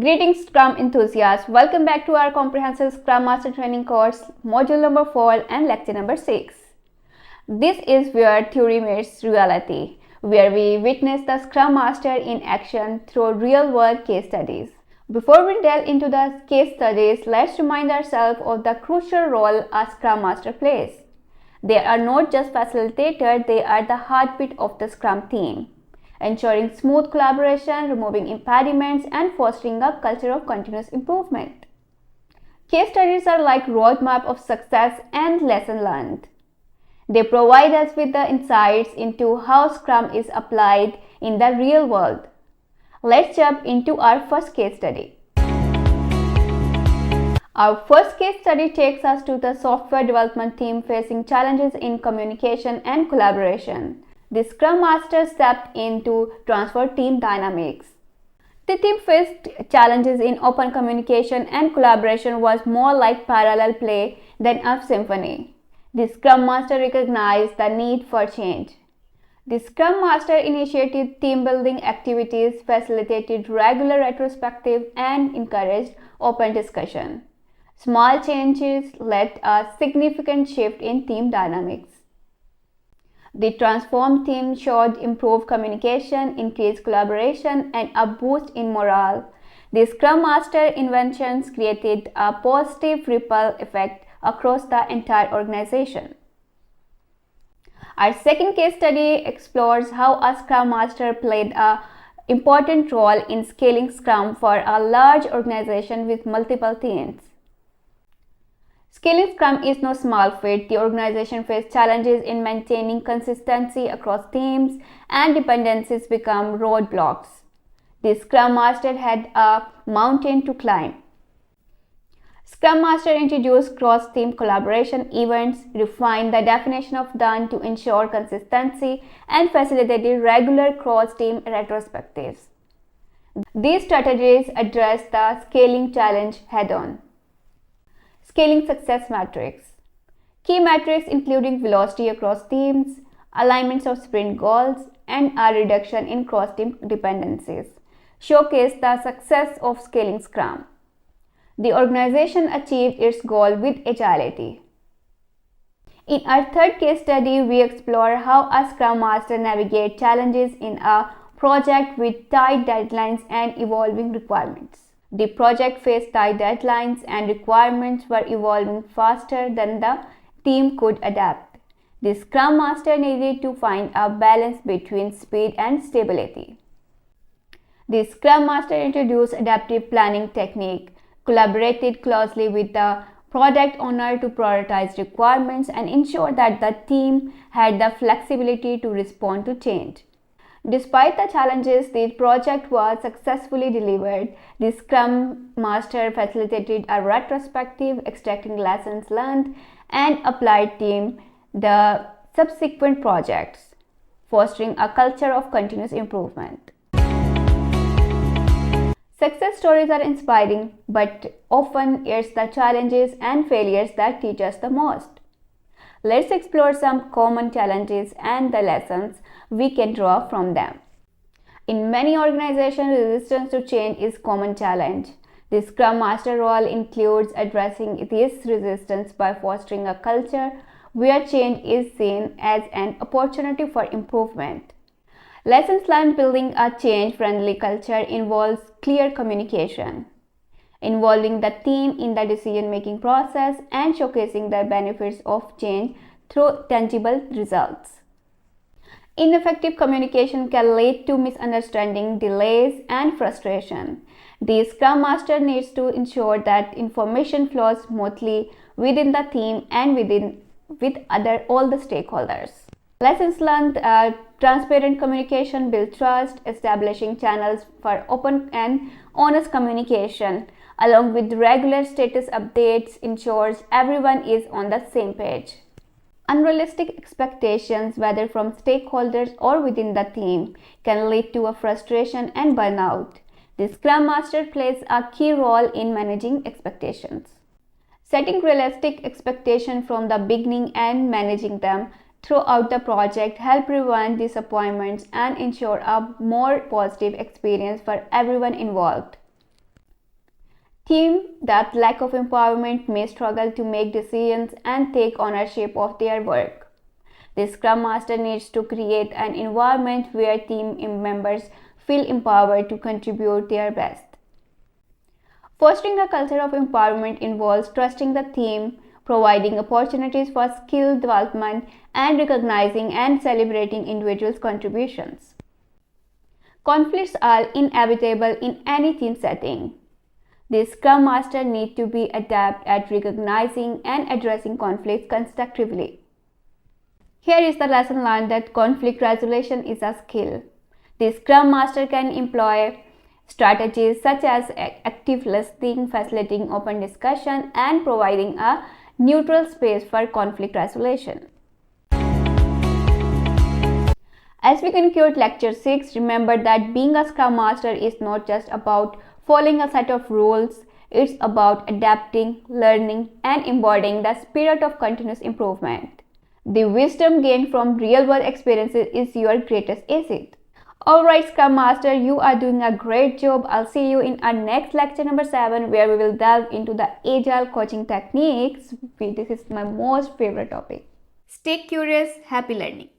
Greetings Scrum enthusiasts, welcome back to our Comprehensive Scrum Master Training course, module number 4 and lecture number 6. This is where theory meets reality, where we witness the Scrum Master in action through real-world case studies. Before we delve into the case studies, let's remind ourselves of the crucial role a Scrum Master plays. They are not just facilitators, they are the heartbeat of the Scrum team, ensuring smooth collaboration, removing impediments, and fostering a culture of continuous improvement. Case studies are like roadmap of success and lesson learned. They provide us with the insights into how Scrum is applied in the real world. Let's jump into our first case study. Our first case study takes us to the software development team facing challenges in communication and collaboration. The Scrum Master stepped in to transform team dynamics. The team faced challenges in open communication and collaboration was more like parallel play than a symphony. The Scrum Master recognized the need for change. The Scrum Master initiated team building activities, facilitated regular retrospective, and encouraged open discussion. Small changes led to a significant shift in team dynamics. The transformed team showed improved communication, increased collaboration, and a boost in morale. The Scrum Master inventions created a positive ripple effect across the entire organization. Our second case study explores how a Scrum Master played an important role in scaling Scrum for a large organization with multiple teams. Scaling Scrum is no small feat. The organization faced challenges in maintaining consistency across teams, and dependencies become roadblocks. The Scrum Master had a mountain to climb. Scrum Master introduced cross-team collaboration events, refined the definition of done to ensure consistency, and facilitated regular cross-team retrospectives. These strategies address the scaling challenge head-on. Scaling success metrics. Key metrics including velocity across teams, alignments of sprint goals, and a reduction in cross-team dependencies showcase the success of scaling Scrum. The organization achieved its goal with agility. In our third case study, we explore how a Scrum Master navigates challenges in a project with tight deadlines and evolving requirements. The project faced tight deadlines and requirements were evolving faster than the team could adapt. The Scrum Master needed to find a balance between speed and stability. The Scrum Master introduced adaptive planning technique, collaborated closely with the product owner to prioritize requirements and ensure that the team had the flexibility to respond to change. Despite the challenges, the project was successfully delivered. The Scrum Master facilitated a retrospective, extracting lessons learned, and applied team the subsequent projects, fostering a culture of continuous improvement. Success stories are inspiring, but often it's the challenges and failures that teach us the most. Let's explore some common challenges and the lessons we can draw from them. In many organizations, resistance to change is a common challenge. The Scrum Master role includes addressing this resistance by fostering a culture where change is seen as an opportunity for improvement. Lessons learned: building a change-friendly culture involves clear communication, involving the team in the decision-making process, and showcasing the benefits of change through tangible results. Ineffective communication can lead to misunderstanding, delays, and frustration. The Scrum Master needs to ensure that information flows smoothly within the team and with all the stakeholders. Lessons learned: transparent communication builds trust. Establishing channels for open and honest communication, along with regular status updates, ensures everyone is on the same page. Unrealistic expectations, whether from stakeholders or within the team, can lead to a frustration and burnout. The Scrum Master plays a key role in managing expectations. Setting realistic expectations from the beginning and managing them throughout the project help prevent disappointments and ensure a more positive experience for everyone involved. Teams that lack of empowerment may struggle to make decisions and take ownership of their work. The Scrum Master needs to create an environment where team members feel empowered to contribute their best. Fostering a culture of empowerment involves trusting the team, providing opportunities for skill development, and recognizing and celebrating individuals' contributions. Conflicts are inevitable in any team setting. The Scrum Master needs to be adept at recognizing and addressing conflicts constructively. Here is the lesson learned that conflict resolution is a skill. The Scrum Master can employ strategies such as active listening, facilitating open discussion, and providing a neutral space for conflict resolution. As we conclude Lecture 6, remember that being a Scrum Master is not just about following a set of rules, it's about adapting, learning, and embodying the spirit of continuous improvement. The wisdom gained from real-world experiences is your greatest asset. Alright, Scrum Master, you are doing a great job. I'll see you in our next lecture number 7, where we will delve into the Agile coaching techniques. This is my most favorite topic. Stay curious, happy learning.